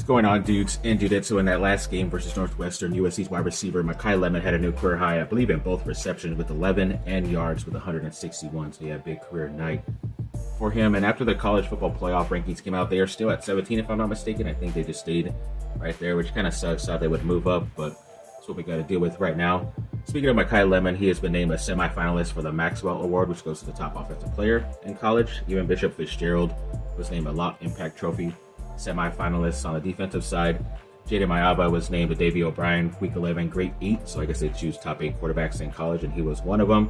going on, dudes and dudettes? So in that last game versus Northwestern, USC's wide receiver Makai Lemon had a new career high, I believe, in both receptions with 11 and yards with 161. So yeah, big career night for him. And after the college football playoff rankings came out, they are still at 17, if I'm not mistaken. I think they just stayed right there, which kind of sucks. Thought they would move up, but that's what we got to deal with right now. Speaking of Makai Lemon, he has been named a semifinalist for the Maxwell Award, which goes to the top offensive player in college. Even Bishop Fitzgerald was named a Lot Impact Trophy semifinalist on the defensive side. Jaden Mayaba was named a Davey O'Brien Week 11 Great 8, so I guess they choose top 8 quarterbacks in college, and he was one of them.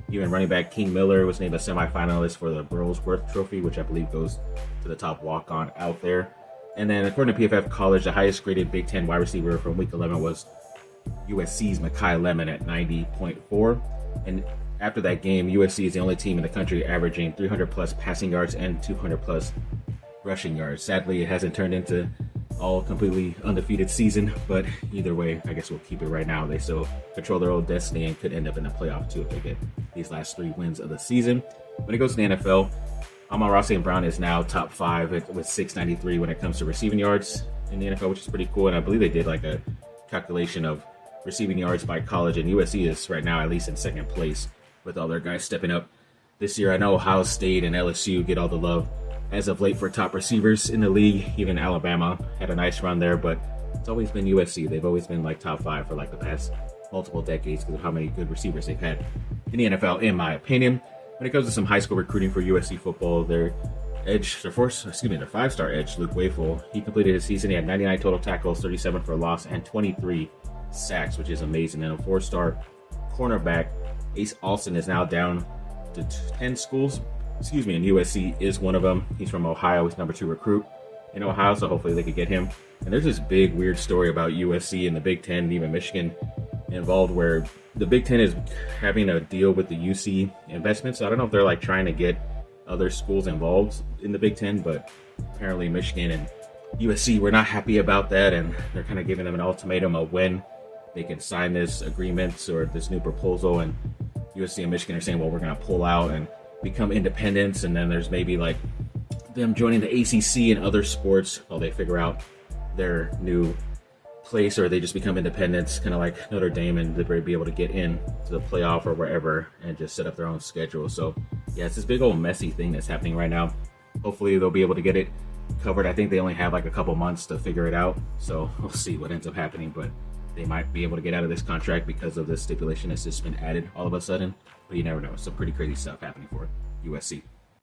Even running back King Miller was named a semifinalist for the Burlsworth Trophy, which I believe goes to the top walk-on out there. And then according to PFF College, the highest graded Big Ten wide receiver from Week 11 was USC's Makai Lemon at 90.4. And after that game, USC is the only team in the country averaging 300 plus passing yards and 200 plus rushing yards. Sadly, it hasn't turned into all completely undefeated season, but either way, I guess we'll keep it right now. They still control their own destiny and could end up in the playoff too if they get these last 3 wins of the season. When it goes to the NFL, Amon-Ra St. Brown is now top 5 with 693 when it comes to receiving yards in the NFL, which is pretty cool. And I believe they did like a calculation of receiving yards by college, and USC is right now at least in second place with all their guys stepping up this year. I know Ohio State and LSU get all the love as of late for top receivers in the league. Even Alabama had a nice run there, but it's always been USC. They've always been like top 5 for like the past multiple decades because of how many good receivers they've had in the NFL, in my opinion. When it comes to some high school recruiting for USC football, their 5-star edge, Luke Wayful, he completed his season. He had 99 total tackles, 37 for a loss, and 23 sacks, which is amazing. And a 4-star cornerback, Ace Alston, is now down to 10 schools. And USC is one of them. He's from Ohio. He's number 2 recruit in Ohio, so hopefully they could get him. And there's this big, weird story about USC and the Big Ten and even Michigan involved, where the Big Ten is having a deal with the UC investment. So I don't know if they're like trying to get other schools involved in the Big Ten, but apparently Michigan and USC were not happy about that, and they're kind of giving them an ultimatum of when they can sign this agreement or this new proposal. And USC and Michigan are saying, well, we're going to pull out and become independents, and then there's maybe like them joining the ACC and other sports while they figure out their new place, or they just become independents, kind of like Notre Dame, and they'll be able to get in to the playoff or wherever and just set up their own schedule. So yeah, it's this big old messy thing that's happening right now. Hopefully they'll be able to get it covered. I think they only have like a couple months to figure it out, so we'll see what ends up happening, but they might be able to get out of this contract because of this stipulation that's just been added all of a sudden. But you never know. Some pretty crazy stuff happening for USC.